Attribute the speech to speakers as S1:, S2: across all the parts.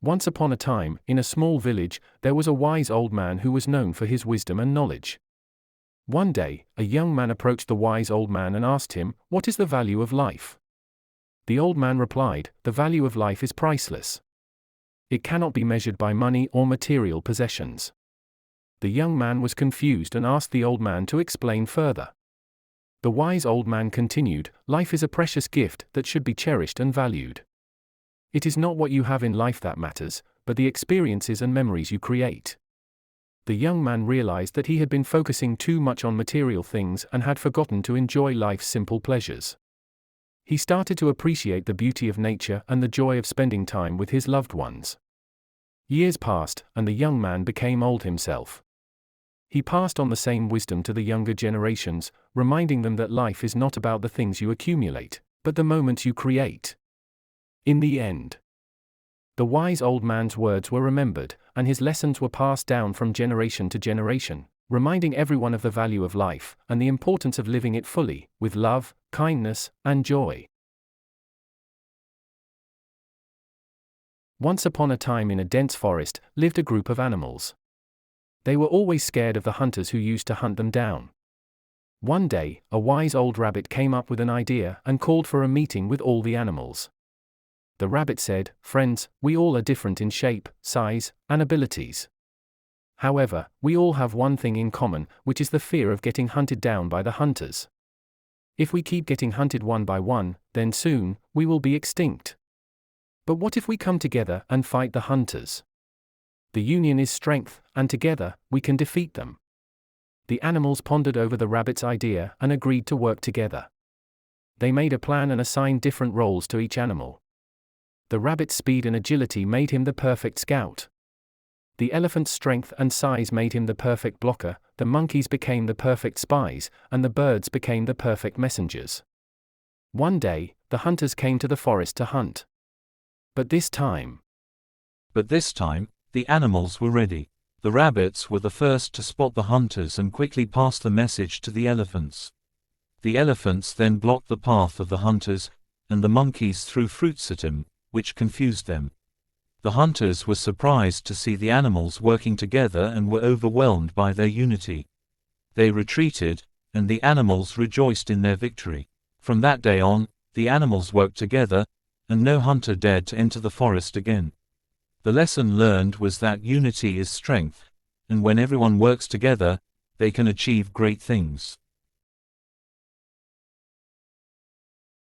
S1: Once upon a time, in a small village, there was a wise old man who was known for his wisdom and knowledge. One day, a young man approached the wise old man and asked him, "What is the value of life?" The old man replied, "The value of life is priceless. It cannot be measured by money or material possessions." The young man was confused and asked the old man to explain further. The wise old man continued, "Life is a precious gift that should be cherished and valued. It is not what you have in life that matters, but the experiences and memories you create." The young man realized that he had been focusing too much on material things and had forgotten to enjoy life's simple pleasures. He started to appreciate the beauty of nature and the joy of spending time with his loved ones. Years passed, and the young man became old himself. He passed on the same wisdom to the younger generations, reminding them that life is not about the things you accumulate, but the moments you create. In the end, the wise old man's words were remembered, and his lessons were passed down from generation to generation, reminding everyone of the value of life, and the importance of living it fully, with love, kindness, and joy. Once upon a time in a dense forest, lived a group of animals. They were always scared of the hunters who used to hunt them down. One day, a wise old rabbit came up with an idea and called for a meeting with all the animals. The rabbit said, "Friends, we all are different in shape, size, and abilities. However, we all have one thing in common, which is the fear of getting hunted down by the hunters. If we keep getting hunted one by one, then soon, we will be extinct. But what if we come together and fight the hunters? The union is strength, and together, we can defeat them." The animals pondered over the rabbit's idea and agreed to work together. They made a plan and assigned different roles to each animal. The rabbit's speed and agility made him the perfect scout. The elephant's strength and size made him the perfect blocker, the monkeys became the perfect spies, and the birds became the perfect messengers. One day, the hunters came to the forest to hunt. But this time,
S2: the animals were ready. The rabbits were the first to spot the hunters and quickly passed the message to the elephants. The elephants then blocked the path of the hunters, and the monkeys threw fruits at him, which confused them. The hunters were surprised to see the animals working together and were overwhelmed by their unity. They retreated, and the animals rejoiced in their victory. From that day on, the animals worked together, and no hunter dared to enter the forest again. The lesson learned was that unity is strength, and when everyone works together, they can achieve great things.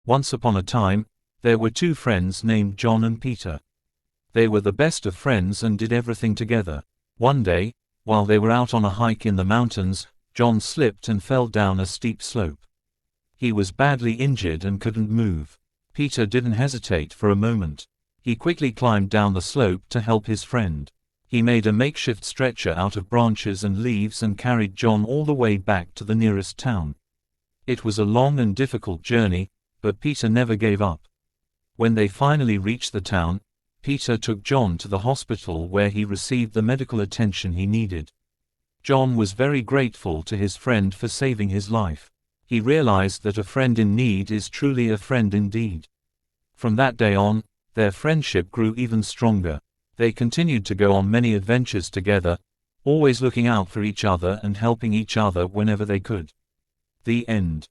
S2: Once upon a time, there were two friends named John and Peter. They were the best of friends and did everything together. One day, while they were out on a hike in the mountains, John slipped and fell down a steep slope. He was badly injured and couldn't move. Peter didn't hesitate for a moment. He quickly climbed down the slope to help his friend. He made a makeshift stretcher out of branches and leaves and carried John all the way back to the nearest town. It was a long and difficult journey, but Peter never gave up. When they finally reached the town, Peter took John to the hospital where he received the medical attention he needed. John was very grateful to his friend for saving his life. He realized that a friend in need is truly a friend indeed. From that day on, their friendship grew even stronger. They continued to go on many adventures together, always looking out for each other and helping each other whenever they could. The end.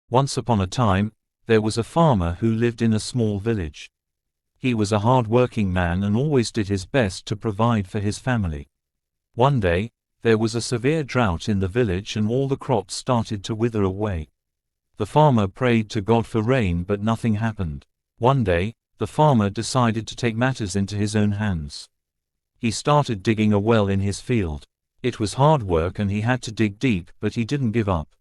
S2: Once upon a time, there was a farmer who lived in a small village. He was a hard-working man and always did his best to provide for his family. One day, there was a severe drought in the village and all the crops started to wither away. The farmer prayed to God for rain but nothing happened. One day, the farmer decided to take matters into his own hands. He started digging a well in his field. It was hard work and he had to dig deep, but he didn't give up.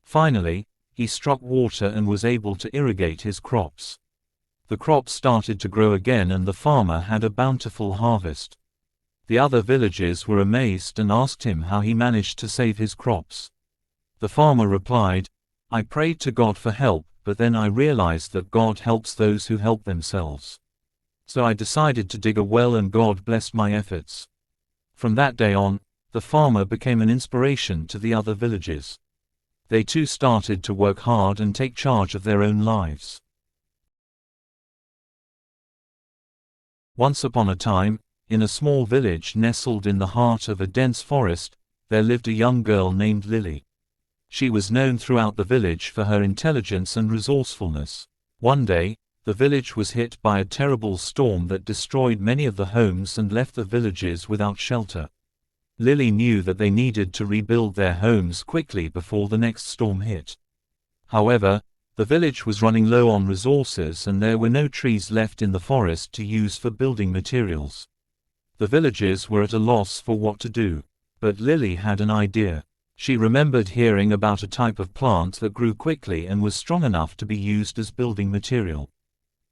S2: Finally, he struck water and was able to irrigate his crops. The crops started to grow again and the farmer had a bountiful harvest. The other villagers were amazed and asked him how he managed to save his crops. The farmer replied, "I prayed to God for help, but then I realized that God helps those who help themselves. So I decided to dig a well and God blessed my efforts." From that day on, the farmer became an inspiration to the other villagers. They too started to work hard and take charge of their own lives. Once upon a time, in a small village nestled in the heart of a dense forest, there lived a young girl named Lily. She was known throughout the village for her intelligence and resourcefulness. One day, the village was hit by a terrible storm that destroyed many of the homes and left the villagers without shelter. Lily knew that they needed to rebuild their homes quickly before the next storm hit. However, the village was running low on resources and there were no trees left in the forest to use for building materials. The villagers were at a loss for what to do. But Lily had an idea. She remembered hearing about a type of plant that grew quickly and was strong enough to be used as building material.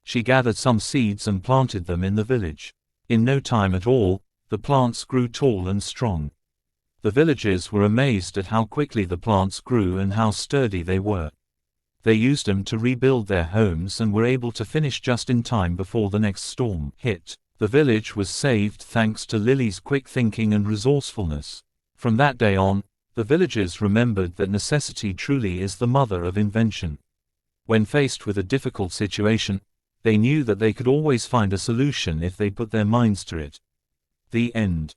S2: She gathered some seeds and planted them in the village. In no time at all, the plants grew tall and strong. The villagers were amazed at how quickly the plants grew and how sturdy they were. They used them to rebuild their homes and were able to finish just in time before the next storm hit. The village was saved thanks to Lily's quick thinking and resourcefulness. From that day on, the villagers remembered that necessity truly is the mother of invention. When faced with a difficult situation, they knew that they could always find a solution if they put their minds to it. The end.